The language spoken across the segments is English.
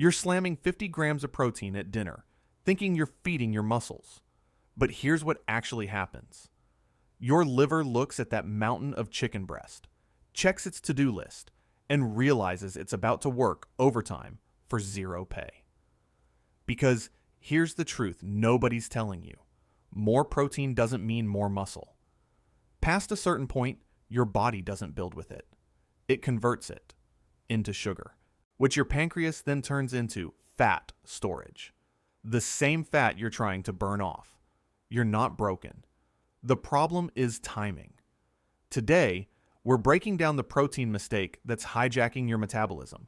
You're slamming 50 grams of protein at dinner, thinking you're feeding your muscles. But here's what actually happens. Your liver looks at that mountain of chicken breast, checks its to-do list, and realizes it's about to work overtime for zero pay. Because here's the truth nobody's telling you. More protein doesn't mean more muscle. Past a certain point, your body doesn't build with it. It converts it into sugar, which your pancreas then turns into fat storage. The same fat you're trying to burn off. You're not broken. The problem is timing. Today, we're breaking down the protein mistake that's hijacking your metabolism,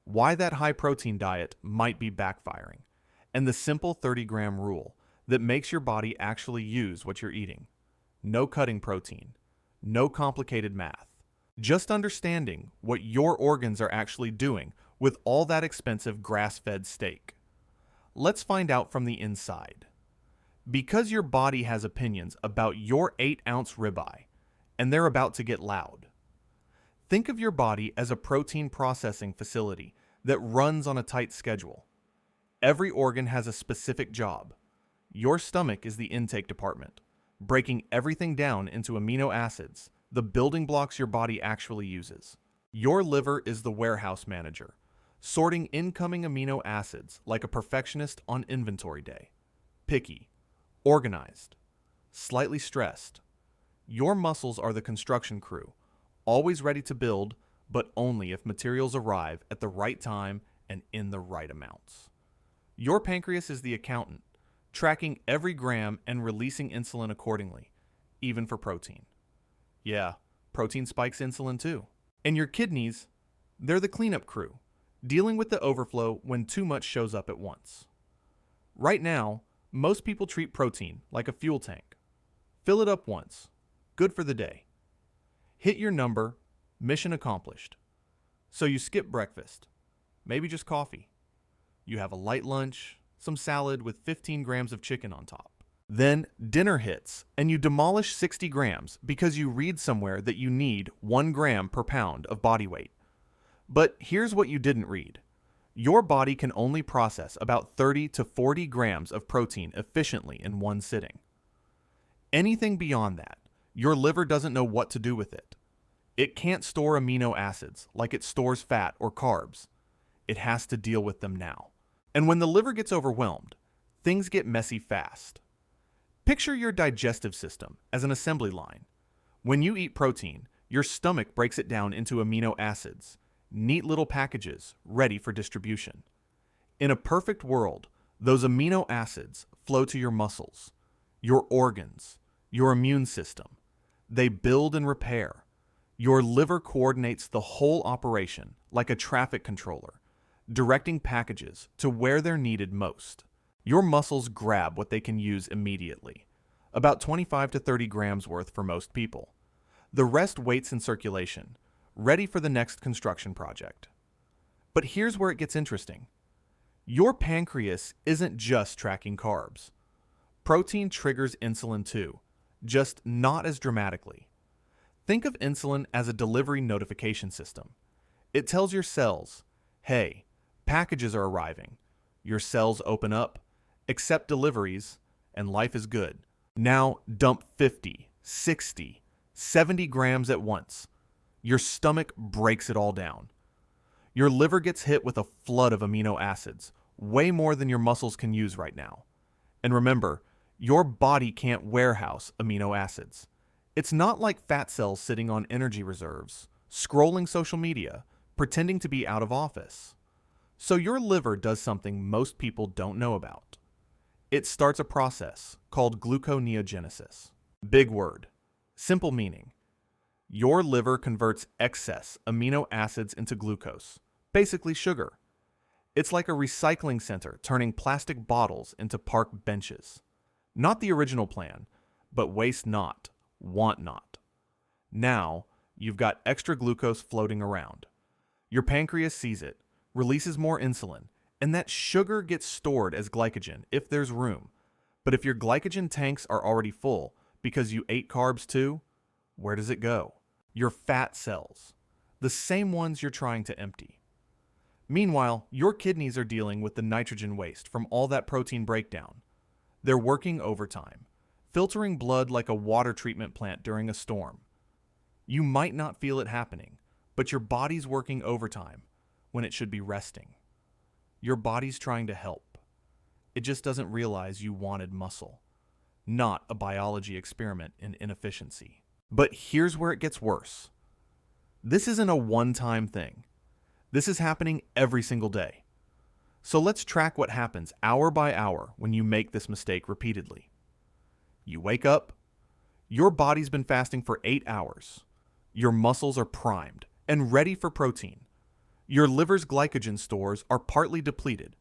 why that high-protein diet might be backfiring, and the simple 30-gram rule that makes your body actually use what you're eating. No cutting protein, no complicated math, just understanding what your organs are actually doing with all that expensive grass-fed steak. Let's find out from the inside. Because your body has opinions about your 8-ounce ribeye, and they're about to get loud. Think of your body as a protein processing facility that runs on a tight schedule. Every organ has a specific job. Your stomach is the intake department, breaking everything down into amino acids, the building blocks your body actually uses. Your liver is the warehouse manager, sorting incoming amino acids like a perfectionist on inventory day. Picky, organized, slightly stressed. Your muscles are the construction crew, always ready to build, but only if materials arrive at the right time and in the right amounts. Your pancreas is the accountant, tracking every gram and releasing insulin accordingly, even for protein. Yeah, protein spikes insulin too. And your kidneys, they're the cleanup crew, dealing with the overflow when too much shows up at once. Right now, most people treat protein like a fuel tank. Fill it up once. Good for the day. Hit your number. Mission accomplished. So you skip breakfast. Maybe just coffee. You have a light lunch, some salad with 15 grams of chicken on top. Then dinner hits, and you demolish 60 grams because you read somewhere that you need 1 gram per pound of body weight. But here's what you didn't read. Your body can only process about 30 to 40 grams of protein efficiently in one sitting. Anything beyond that, your liver doesn't know what to do with it. It can't store amino acids like it stores fat or carbs. It has to deal with them now. And when the liver gets overwhelmed, things get messy fast. Picture your digestive system as an assembly line. When you eat protein, your stomach breaks it down into amino acids, neat little packages ready for distribution. In a perfect world, those amino acids flow to your muscles, your organs, your immune system. They build and repair. Your liver coordinates the whole operation like a traffic controller, directing packages to where they're needed most. Your muscles grab what they can use immediately, about 25 to 30 grams worth for most people. The rest waits in circulation, ready for the next construction project. But here's where it gets interesting. Your pancreas isn't just tracking carbs. Protein triggers insulin too, just not as dramatically. Think of insulin as a delivery notification system. It tells your cells, hey, packages are arriving. Your cells open up, accept deliveries, and life is good. Now dump 50, 60, 70 grams at once. Your stomach breaks it all down. Your liver gets hit with a flood of amino acids, way more than your muscles can use right now. And remember, your body can't warehouse amino acids. It's not like fat cells sitting on energy reserves, scrolling social media, pretending to be out of office. So your liver does something most people don't know about. It starts a process called gluconeogenesis. Big word. Simple meaning. Your liver converts excess amino acids into glucose, basically sugar. It's like a recycling center turning plastic bottles into park benches. Not the original plan, but waste not, want not. Now, you've got extra glucose floating around. Your pancreas sees it, releases more insulin, and that sugar gets stored as glycogen if there's room. But if your glycogen tanks are already full because you ate carbs too, where does it go? Your fat cells, the same ones you're trying to empty. Meanwhile, your kidneys are dealing with the nitrogen waste from all that protein breakdown. They're working overtime, filtering blood like a water treatment plant during a storm. You might not feel it happening, but your body's working overtime when it should be resting. Your body's trying to help. It just doesn't realize you wanted muscle, not a biology experiment in inefficiency. But here's where it gets worse. This isn't a one-time thing. This is happening every single day. So let's track what happens hour by hour when you make this mistake repeatedly. You wake up. Your body's been fasting for 8 hours. Your muscles are primed and ready for protein. Your liver's glycogen stores are partly depleted.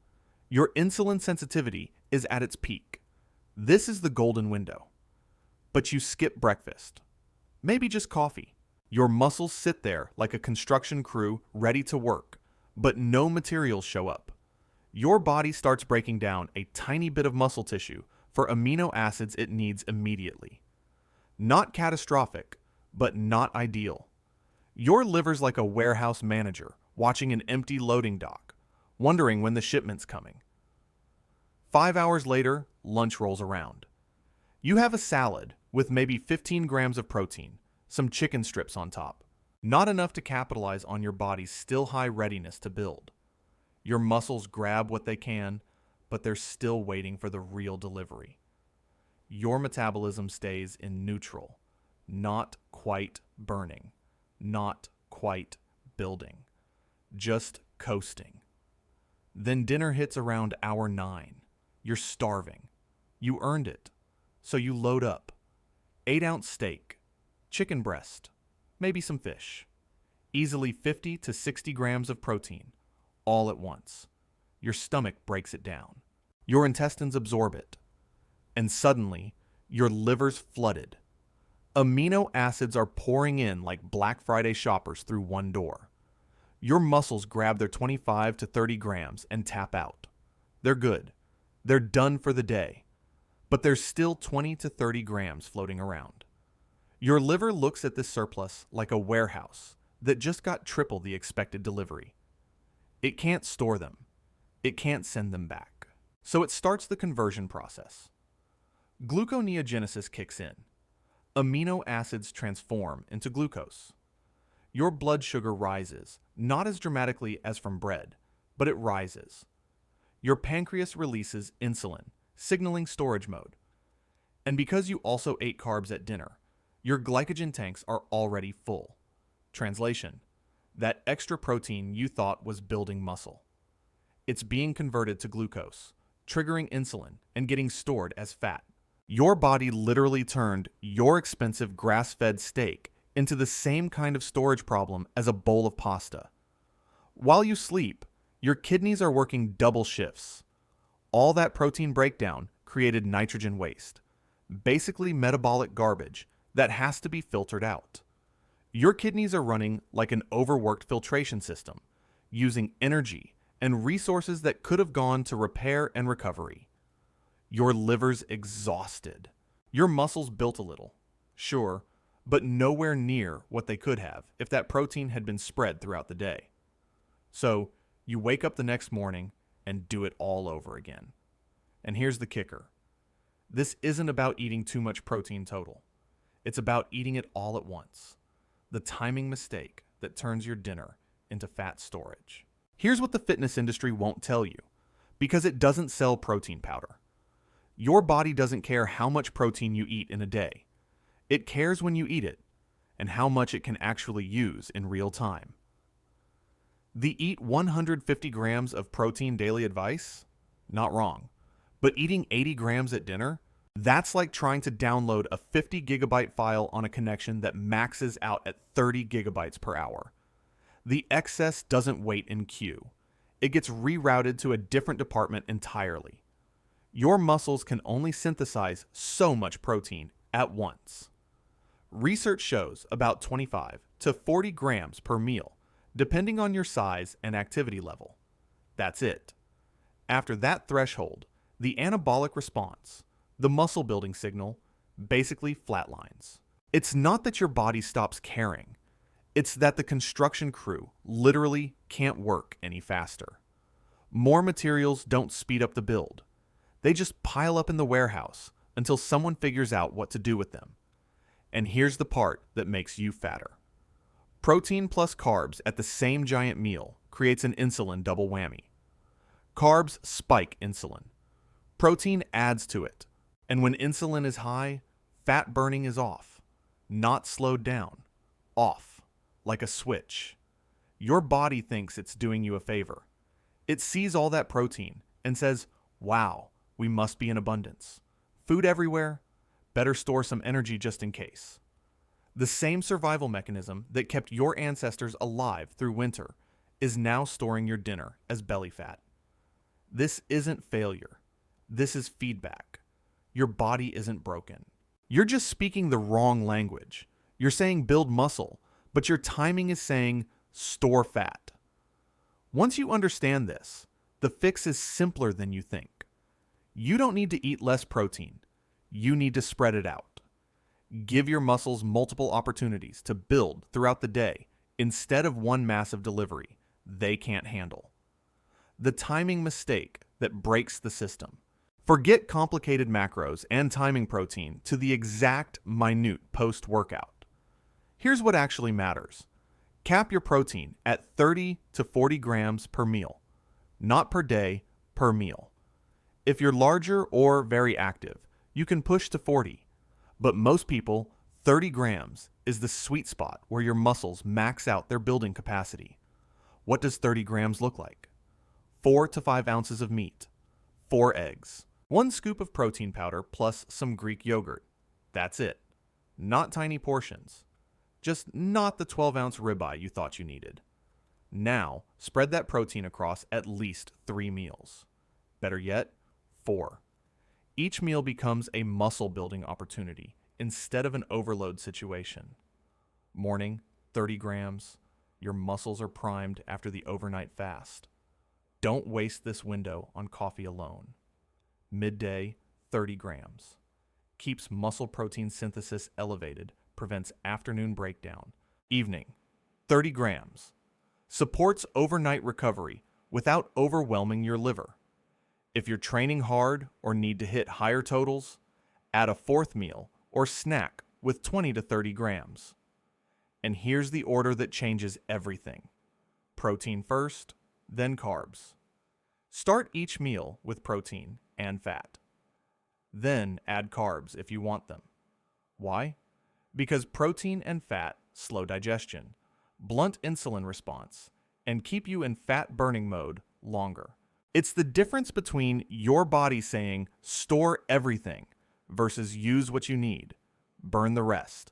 Your insulin sensitivity is at its peak. This is the golden window. But you skip breakfast. Maybe just coffee. Your muscles sit there like a construction crew ready to work, but no materials show up. Your body starts breaking down a tiny bit of muscle tissue for amino acids it needs immediately. Not catastrophic, but not ideal. Your liver's like a warehouse manager watching an empty loading dock, wondering when the shipment's coming. 5 hours later, lunch rolls around. You have a salad with maybe 15 grams of protein, some chicken strips on top. Not enough to capitalize on your body's still high readiness to build. Your muscles grab what they can, but they're still waiting for the real delivery. Your metabolism stays in neutral, not quite burning, not quite building, just coasting. Then dinner hits around hour 9. You're starving. You earned it, so you load up. 8-ounce steak, chicken breast, maybe some fish. Easily 50 to 60 grams of protein, all at once. Your stomach breaks it down. Your intestines absorb it. And suddenly, your liver's flooded. Amino acids are pouring in like Black Friday shoppers through one door. Your muscles grab their 25 to 30 grams and tap out. They're good. They're done for the day. But there's still 20 to 30 grams floating around. Your liver looks at this surplus like a warehouse that just got triple the expected delivery. It can't store them. It can't send them back. So it starts the conversion process. Gluconeogenesis kicks in. Amino acids transform into glucose. Your blood sugar rises, not as dramatically as from bread, but it rises. Your pancreas releases insulin, signaling storage mode. And because you also ate carbs at dinner, your glycogen tanks are already full. Translation: that extra protein you thought was building muscle. It's being converted to glucose, triggering insulin and getting stored as fat. Your body literally turned your expensive grass-fed steak into the same kind of storage problem as a bowl of pasta. While you sleep, your kidneys are working double shifts. All that protein breakdown created nitrogen waste, basically metabolic garbage that has to be filtered out. Your kidneys are running like an overworked filtration system, using energy and resources that could have gone to repair and recovery. Your liver's exhausted. Your muscles built a little, sure, but nowhere near what they could have if that protein had been spread throughout the day. So you wake up the next morning and do it all over again. And here's the kicker. This isn't about eating too much protein total. It's about eating it all at once. The timing mistake that turns your dinner into fat storage. Here's what the fitness industry won't tell you, because it doesn't sell protein powder. Your body doesn't care how much protein you eat in a day. It cares when you eat it and how much it can actually use in real time. The eat 150 grams of protein daily advice? Not wrong. But eating 80 grams at dinner? That's like trying to download a 50 gigabyte file on a connection that maxes out at 30 gigabytes per hour. The excess doesn't wait in queue. It gets rerouted to a different department entirely. Your muscles can only synthesize so much protein at once. Research shows about 25 to 40 grams per meal, depending on your size and activity level. That's it. After that threshold, the anabolic response, the muscle building signal, basically flatlines. It's not that your body stops caring. It's that the construction crew literally can't work any faster. More materials don't speed up the build. They just pile up in the warehouse until someone figures out what to do with them. And here's the part that makes you fatter. Protein plus carbs at the same giant meal creates an insulin double whammy. Carbs spike insulin. Protein adds to it. And when insulin is high, fat burning is off. Not slowed down. Off. Like a switch. Your body thinks it's doing you a favor. It sees all that protein and says, wow, we must be in abundance. Food everywhere. Better store some energy just in case. The same survival mechanism that kept your ancestors alive through winter is now storing your dinner as belly fat. This isn't failure. This is feedback. Your body isn't broken. You're just speaking the wrong language. You're saying build muscle, but your timing is saying store fat. Once you understand this, the fix is simpler than you think. You don't need to eat less protein. You need to spread it out. Give your muscles multiple opportunities to build throughout the day instead of one massive delivery they can't handle. The timing mistake that breaks the system. Forget complicated macros and timing protein to the exact minute post-workout. Here's what actually matters. Cap your protein at 30 to 40 grams per meal, not per day, per meal. If you're larger or very active, you can push to 40. But most people, 30 grams is the sweet spot where your muscles max out their building capacity. What does 30 grams look like? 4 to 5 ounces of meat, 4 eggs, 1 scoop of protein powder plus some Greek yogurt. That's it. Not tiny portions. Just not the 12-ounce ribeye you thought you needed. Now, spread that protein across at least 3 meals. Better yet, 4. Each meal becomes a muscle-building opportunity instead of an overload situation. Morning, 30 grams. Your muscles are primed after the overnight fast. Don't waste this window on coffee alone. Midday, 30 grams. Keeps muscle protein synthesis elevated, prevents afternoon breakdown. Evening, 30 grams. Supports overnight recovery without overwhelming your liver. If you're training hard or need to hit higher totals, add a 4th meal or snack with 20 to 30 grams. And here's the order that changes everything. Protein first, then carbs. Start each meal with protein and fat. Then add carbs if you want them. Why? Because protein and fat slow digestion, blunt insulin response, and keep you in fat burning mode longer. It's the difference between your body saying, store everything, versus use what you need, burn the rest.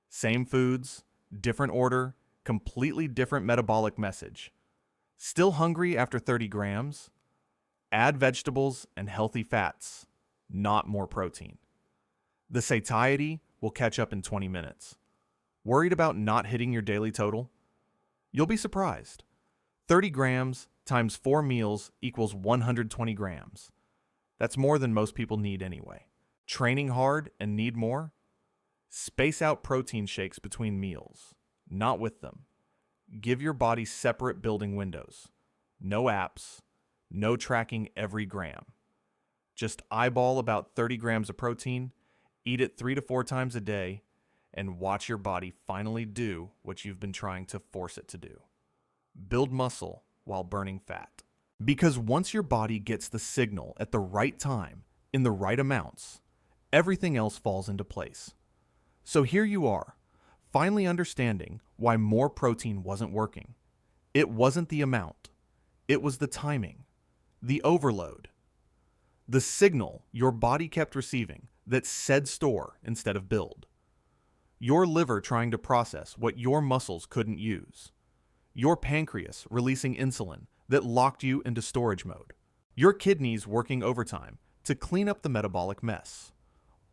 Same foods, different order, completely different metabolic message. Still hungry after 30 grams? Add vegetables and healthy fats, not more protein. The satiety will catch up in 20 minutes. Worried about not hitting your daily total? You'll be surprised. 30 grams times 4 meals equals 120 grams. That's more than most people need anyway. Training hard and need more? Space out protein shakes between meals, not with them. Give your body separate building windows. No apps, no tracking every gram. Just eyeball about 30 grams of protein, eat it 3 to 4 times a day, and watch your body finally do what you've been trying to force it to do. Build muscle while burning fat. Because once your body gets the signal at the right time, in the right amounts, everything else falls into place. So here you are, finally understanding why more protein wasn't working. It wasn't the amount. It was the timing, the overload, the signal your body kept receiving that said store instead of build. Your liver trying to process what your muscles couldn't use. Your pancreas releasing insulin that locked you into storage mode. Your kidneys working overtime to clean up the metabolic mess.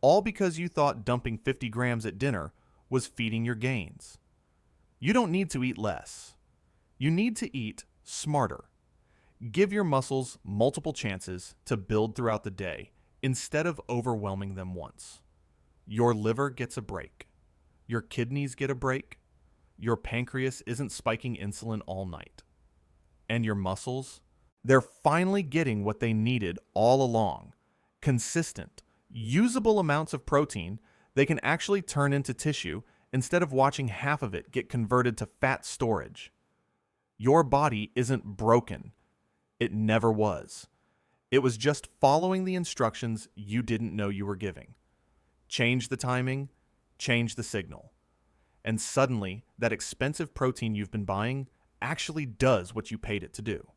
All because you thought dumping 50 grams at dinner was feeding your gains. You don't need to eat less. You need to eat smarter. Give your muscles multiple chances to build throughout the day instead of overwhelming them once. Your liver gets a break. Your kidneys get a break. your pancreas isn't spiking insulin all night. And your muscles, they're finally getting what they needed all along: consistent, usable amounts of protein they can actually turn into tissue instead of watching half of it get converted to fat storage. Your body isn't broken. It never was. It was just following the instructions you didn't know you were giving. Change the timing, change the signal. And suddenly, that expensive protein you've been buying actually does what you paid it to do.